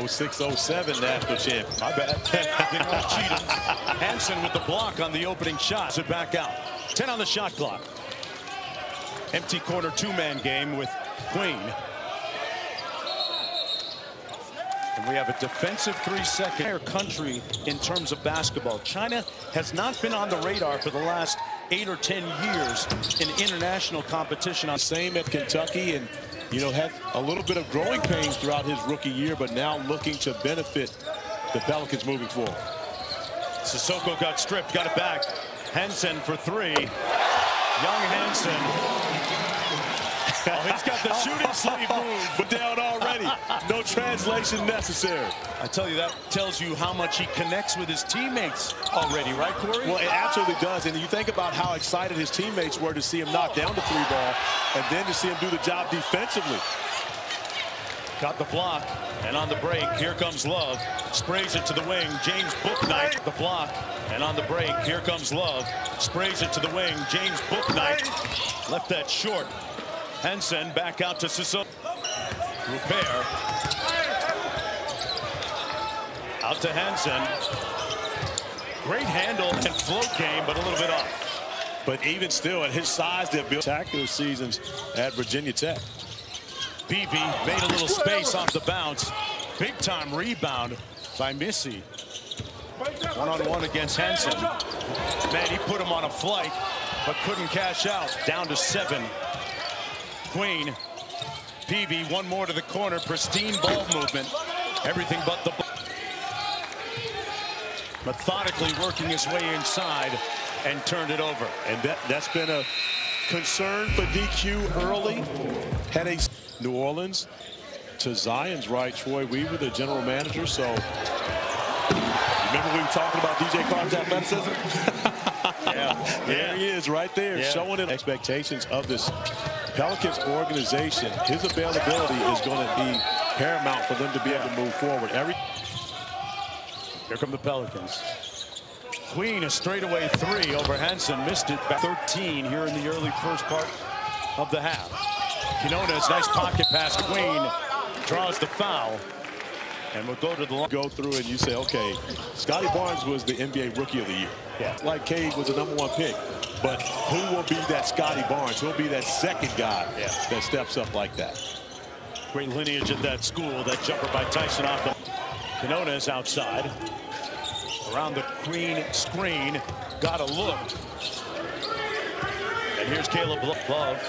607 national champion. My bad. Hansen with the block on the opening shot. It back out. 10 on the shot clock. Empty corner two-man game with Queen. And we have a defensive 3-second country in terms of basketball. China has not been on the radar for the last 8 or 10 years in international competition. Same at Kentucky, and had a little bit of growing pains throughout his rookie year, but now looking to benefit the Pelicans moving forward. Sissoko got stripped, got it back. Hansen for three. Young Hansen. Oh, he's got the shooting sleeve move, but down already. No translation necessary. I tell you, that tells you how much he connects with his teammates already, right, Corey? Well, it absolutely does. And you think about how excited his teammates were to see him knock down the three ball and then to see him do the job defensively. Got the block, and on the break, here comes Love. Sprays it to the wing. James Bouknight. The block, and on the break, here comes Love. Sprays it to the wing. James Bouknight left that short. Hansen back out to Sissoko. Repair. Out to Hansen. Great handle and float game, but a little bit off. But even still, at his size, they've built spectacular seasons at Virginia Tech. Peavy made a little space off the bounce. Big time rebound by Missy. One-on-one against Hansen. Man, he put him on a flight, but couldn't cash out. Down to 7. Queen. Peavy, one more to the corner. Pristine ball movement. Everything but the ball. Methodically working his way inside and turned it over. And that's been a concern for DQ early. Had a New Orleans to Zion's right, Troy Weaver, the general manager. So remember we were talking about DJ Carter's athleticism? Yeah. There he is right there, showing it. Expectations of this Pelicans organization, his availability is going to be paramount for them to be able to move forward. Here come the Pelicans. Queen, a straightaway three over Hansen. Missed it back 13 here in the early first part of the half. Quinones, nice pocket pass. Queen draws the foul. And we'll go to the go through and you say, okay, Scotty Barnes was the NBA Rookie of the Year. Yeah. Like Cade was the #1 pick. But who will be that Scotty Barnes? Who'll be that second guy that steps up like that? Great lineage at that school. That jumper by Tyson off the Quinones outside. Around the Queen screen. Got a look. And here's Caleb Love.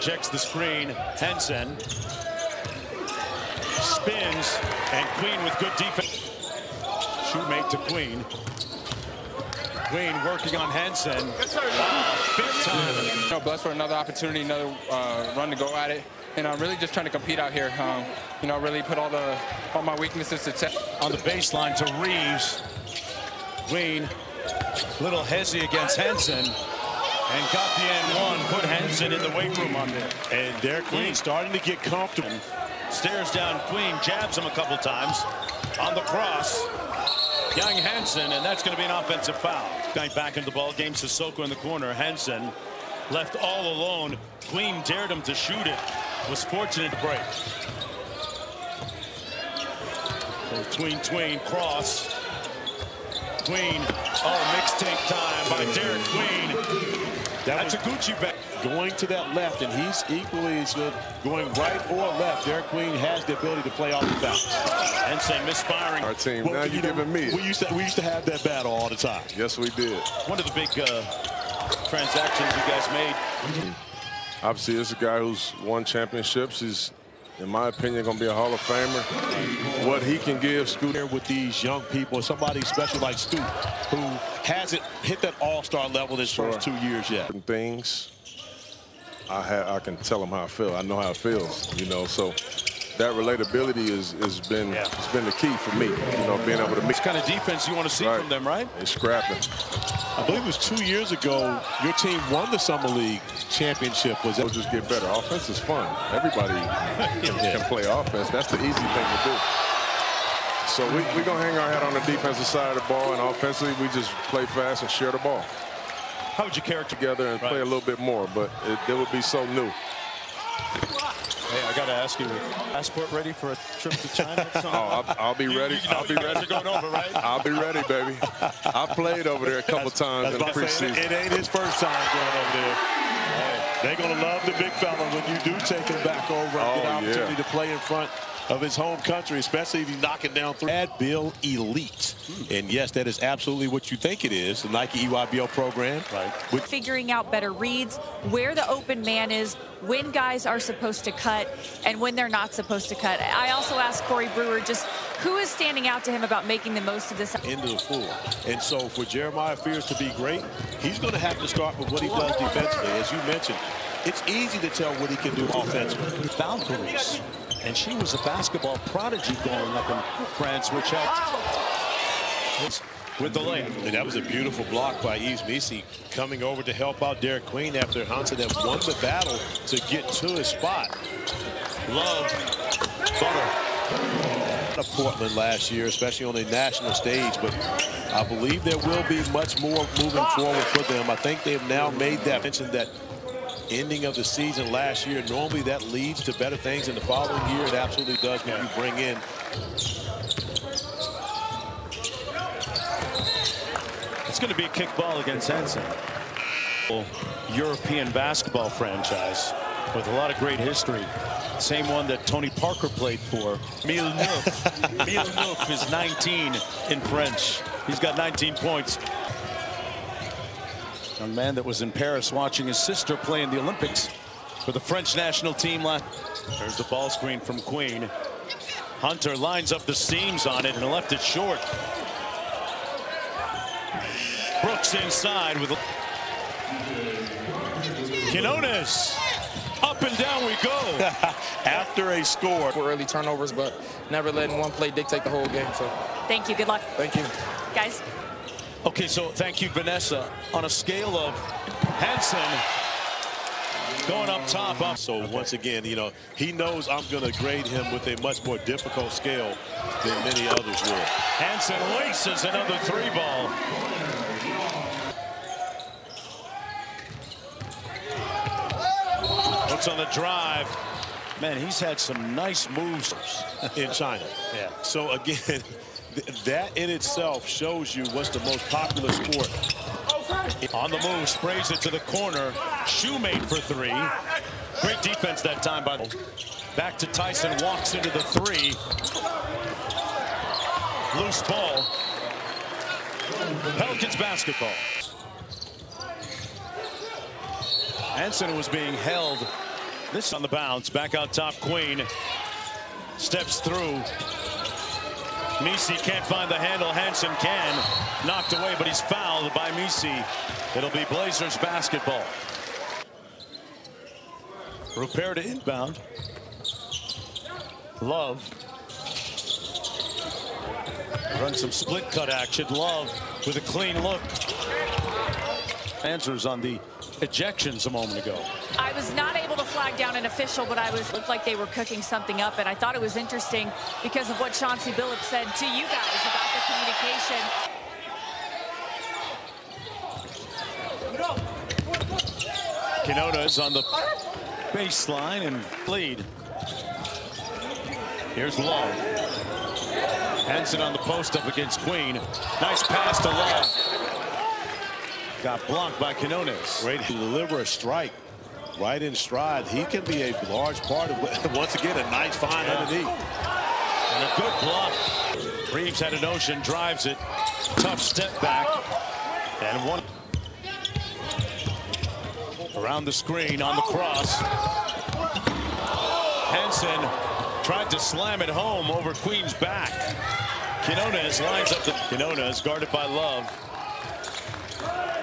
Checks the screen. Hansen. Spins. And Queen with good defense. Shoemate to Queen. Queen working on Hansen. Big time. Blessed for another opportunity, another run to go at it. And I'm really just trying to compete out here. Really put all my weaknesses to test. On the baseline to Reeves. Queen, little hezzy against Hansen. And got the N1, put Hansen in the weight room on there. And Derek Queen starting to get comfortable. Stares down Queen, jabs him a couple times. On the cross. Young Hansen, and that's going to be an offensive foul. Back into the ball game. Sissoko in the corner. Hansen left all alone. Queen dared him to shoot it. Was fortunate to break. Tween, cross. Queen. Oh, mixtape time by Derek Queen. That's a Gucci bag. Going to that left, and he's equally as good going right or left. Derek Queen has the ability to play off the bounce. Hansen misfiring. Our team, now you're giving me. We used to have that battle all the time. Yes, we did. One of the big transactions you guys made. Obviously, this is a guy who's won championships. He's, in my opinion, going to be a Hall of Famer. What he can give Scoot here with these young people, somebody special like Scoot, who hasn't hit that all-star level this first 2 years yet. Things, I can tell him how I feel. I know how it feels, so that relatability has been the key for me, being able to mix. This kind of defense you want to see from them, right? They're scrapping. I believe it was 2 years ago your team won the Summer League championship. We'll just get better. Offense is fun. Everybody can play offense. That's the easy thing to do. So we're going to hang our hat on the defensive side of the ball, and offensively we just play fast and share the ball. How would you characterize together and play a little bit more, but it would be so new. Hey, I got to ask you, passport ready for a trip to China? Oh, I'll be ready. I'll be ready. Going over, right? I'll be ready, baby. I played over there a couple times in the preseason. It ain't his first time going over there. They're going to love the big fella when you do take him back over and get an opportunity to play in front of his home country, especially if he's knocking down three. Bill Elite. And yes, that is absolutely what you think it is, the Nike EYBL program. Right. Figuring out better reads, where the open man is, when guys are supposed to cut, and when they're not supposed to cut. I also asked Corey Brewer just who is standing out to him about making the most of this. Into the floor. And so for Jeremiah Fears to be great, he's going to have to start with what he does defensively. As you mentioned, it's easy to tell what he can do offensively. Found Paris, and she was a basketball prodigy growing up in France, which helped with the layup. And that was a beautiful block by Yves Misi coming over to help out Derek Queen after Hansen had won the battle to get to his spot. Love, Butter. Of Portland last year, especially on a national stage, but I believe there will be much more moving forward for them. I think they've now made that mention that ending of the season last year, normally that leads to better things in the following year. It absolutely does when you bring in. It's going to be a kickball against Hansen. European basketball franchise with a lot of great history. Same one that Tony Parker played for. Villeneuve is 19 in French. He's got 19 points. Young man that was in Paris watching his sister play in the Olympics for the French national team. There's the ball screen from Queen. Hunter lines up the seams on it and left it short. Brooks inside with Quinones. Up and down we go. After a score. For early turnovers, but never letting one play dictate the whole game. So thank you. Good luck. Thank you. Guys. Okay, so thank you, Vanessa. On a scale of Hansen going up top. So once again, you know, he knows I'm going to grade him with a much more difficult scale than many others will. Hansen laces another three ball. Looks on the drive. Man, he's had some nice moves in China. Yeah. So again, that in itself shows you what's the most popular sport. On the move, sprays it to the corner. Shoemate for three. Great defense that time by the back to Tyson, walks into the three. Loose ball. Pelicans basketball. Hansen was being held. This on the bounce. Back out top, Queen. Steps through. Misi can't find the handle. Hansen can. Knocked away, but he's fouled by Misi. It'll be Blazers basketball. Rupert to inbound. Love. Run some split cut action. Love with a clean look. Answers on the ejections a moment ago. I was not able to flag down an official, but looked like they were cooking something up, and I thought it was interesting because of what Chauncey Billups said to you guys about the communication. Quinones on the baseline and lead. Here's Love. Hansen on the post up against Queen. Nice pass to Love. Got blocked by Quinones. Great to deliver a strike right in stride. He can be a large part of, once again, a nice find underneath. And a good block. Reeves had a notion, drives it. Tough step back. And one. Around the screen on the cross. Hansen tried to slam it home over Queen's back. Quinones lines up the. Quinones guarded by Love.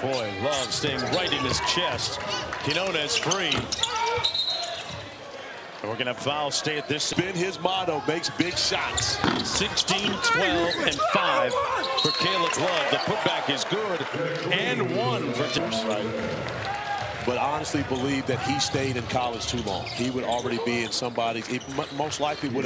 Boy, Love staying right in his chest. Quinones free. And we're going to have foul stay at this. Been his motto, makes big shots. 16, 12, and 5 for Caleb Love. The putback is good. And 1 for Tips. Right. But honestly believe that he stayed in college too long. He would already be in somebody's, it most likely would have